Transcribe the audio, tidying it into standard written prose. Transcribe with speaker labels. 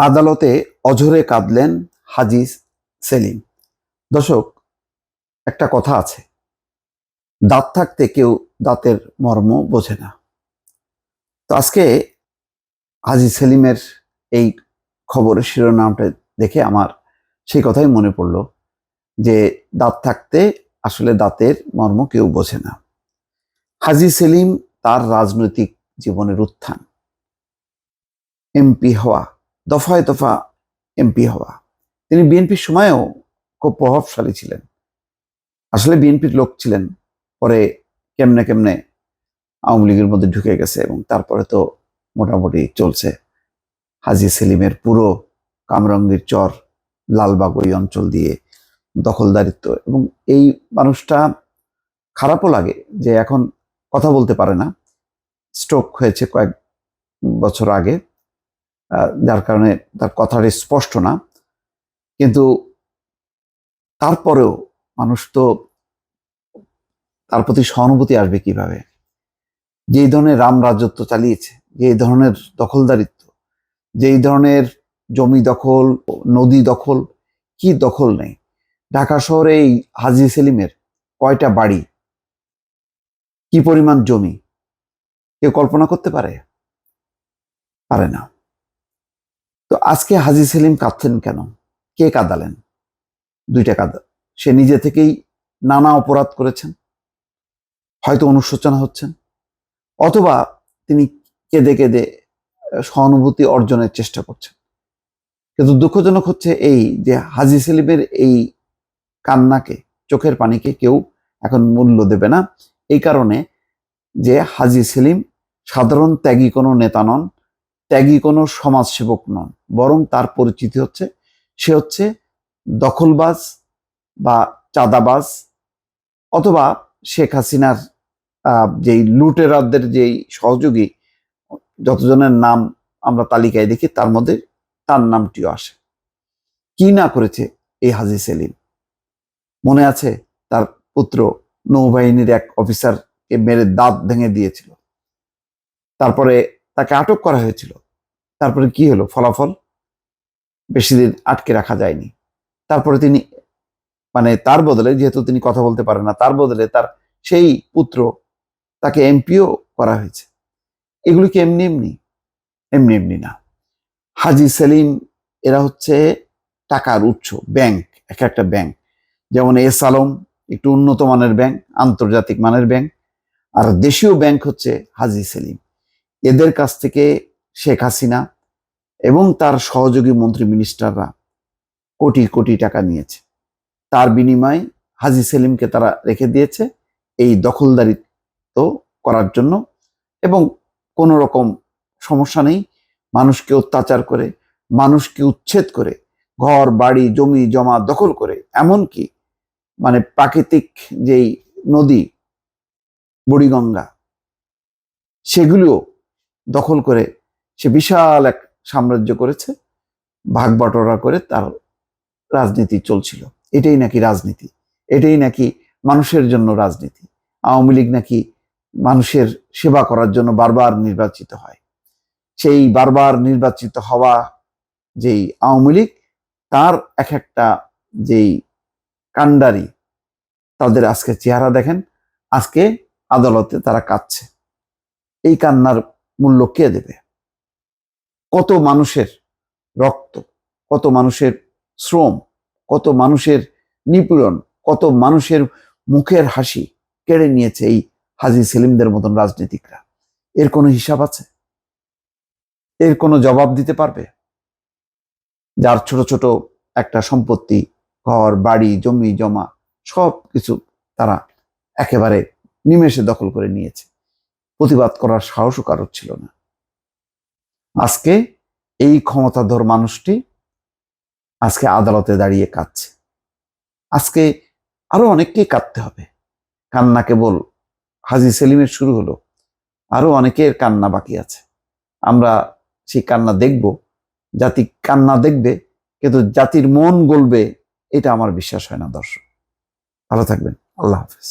Speaker 1: আদালতে অঝরে কাঁদলেন হাজী সেলিম। দর্শক, একটা কথা আছে, দাঁত থাকতে কেউ দাঁতের মর্ম বোঝে না। তো আজকে হাজী সেলিমের এই খবরের শিরোনামটা দেখে আমার সেই কথাই মনে পড়ল যে দাঁত থাকতে আসলে দাঁতের মর্ম কেউ বোঝে না। হাজী সেলিম তার রাজনৈতিক জীবনের উত্থান, এমপি হওয়া, দফায় দফা এমপি হওয়া। তিনি বিএনপির সময়েও খুব প্রভাবশালী ছিলেন, আসলে বিএনপির লোক ছিলেন। পরে কেমনে কেমনে আওয়ামী লীগের মধ্যে ঢুকে গেছে এবং তারপরে তো মোটামুটি চলছে। হাজী সেলিমের পুরো কামরাঙ্গীর চর, লালবাগ ওই অঞ্চল দিয়ে দখলদারিত্ব, এবং এই মানুষটা খারাপও লাগে যে এখন কথা বলতে পারে না। স্ট্রোক হয়েছে কয়েক বছর আগে, যার কারণে তার কথাটা স্পষ্ট না। কিন্তু তারপরেও মানুষ তো, তার প্রতি সহানুভূতি আসবে কিভাবে? যেই ধরনের রাম রাজত্ব চালিয়েছে, যেই ধরনের দখলদারিত্ব, যেই ধরনের জমি দখল, নদী দখল, কি দখল নেই। ঢাকা শহরে এই হাজী সেলিমের কয়টা বাড়ি, কি পরিমাণ জমি, কেউ কল্পনা করতে পারে? পারে না। তো আজকে হাজী সেলিম কাঁদছেন কেন? কে কাঁদালেন? দুইটা কাঁদা। সে নিজে থেকেই নানা অপরাধ করেছেন, হয়তো অনুশোচনা হচ্ছেন, অথবা তিনি কেঁদে কেঁদে সহানুভূতি অর্জনের চেষ্টা করছেন। কিন্তু দুঃখজনক হচ্ছে এই যে হাজী সেলিমের এই কান্নাকে, চোখের পানিকে কেউ এখন মূল্য দেবে না। এই কারণে যে হাজী সেলিম সাধারণ ত্যাগী কোনো নেতা নন, ত্যাগী কোনো সমাজসেবক নন, বরং তার পরিচিতি হচ্ছে সে হচ্ছে দখলবাজ বা চাঁদাবাজ, অথবা শেখ হাসিনার যেই লুটেরাদের যেই সহযোগী যতজনের নাম আমরা তালিকায় দেখি, তার মধ্যে তার নামটিও আসে। কি না করেছে এই হাজী সেলিম? মনে আছে তার পুত্র নৌবাহিনীর এক অফিসারকে মেরে দাঁত ভেঙে দিয়েছিল, তারপরে তাকে আটক করা হয়েছিল। তারপরে কি হলো ফলাফল? বেশি দিন আটকে রাখা যায়নি। তারপরে তিনি, মানে তার বদলে, যেহেতু তিনি কথা বলতে পারেন না, তার বদলে তার সেই পুত্র, তাকে এমপিও করা হয়েছে। এগুলি কি এমনি এমনি? এমনি এমনি না। হাজী সেলিম এরা হচ্ছে টাকার উৎস, ব্যাংক, এক একটা ব্যাংক। যেমন এস আলম একটু উন্নত মানের ব্যাংক, আন্তর্জাতিক মানের ব্যাংক, আর দেশীয় ব্যাংক হচ্ছে হাজী সেলিম। এদের কাছ থেকে শেখ হাসিনা এবং তার সহযোগী মন্ত্রী মিনিস্টাররা কোটি কোটি টাকা নিয়েছে। তার বিনিময়ে হাজী সেলিমকে তারা রেখে দিয়েছে এই দখলদারিত্ব করার জন্য, এবং কোনো রকম সমস্যা নেই, মানুষকে অত্যাচার করে, মানুষকে উচ্ছেদ করে, ঘর বাড়ি জমি জমা দখল করে, এমনকি মানে প্রাকৃতিক যেই নদী বুড়িগঙ্গা, সেগুলিও দখল করে সে বিশাল এক সাম্রাজ্য করেছে। ভাগ বাটোয়ারা করে তার রাজনীতি চলছিল। এটাই নাকি রাজনীতি? এটাই নাকি মানুষের জন্য রাজনীতি? আওয়ামী লীগ নাকি মানুষের সেবা করার জন্য বারবার নির্বাচিত হয়। সেই বারবার নির্বাচিত হওয়া যেই আওয়ামী লীগ, তার এক একটা যেই কাণ্ডারি, তাদের আজকে চেহারা দেখেন। আজকে আদালতে তারা কাঁদছে। এই কান্নার মূল্য কে দেবে? কত মানুষের রক্ত, কত মানুষের শ্রম, কত মানুষের নিপীড়ন, কত মানুষের মুখের হাসি কেড়ে নিয়েছে এই হাজী সেলিমদের মতন রাজনীতিকরা। এর কোনো হিসাব আছে? এর কোনো জবাব দিতে পারবে? যার ছোট ছোট একটা সম্পত্তি, ঘর বাড়ি জমি জমা সব কিছু তারা একেবারে নিমেষে দখল করে নিয়েছে, প্রতিবাদ করার সাহসও কারোর ছিল না। আজকে এই ক্ষমতাধর মানুষটি আজকে আদালতে দাঁড়িয়ে কাঁদছে। আজকে আরো অনেককেই কাঁদতে হবে। কান্না কেবল হাজী সেলিমের শুরু হলো, আরো অনেকের কান্না বাকি আছে। আমরা সেই কান্না দেখব, জাতি কান্না দেখবে, কিন্তু জাতির মন গলবে এটা আমার বিশ্বাস হয় না। দর্শক, ভালো থাকবেন। আল্লাহ হাফেজ।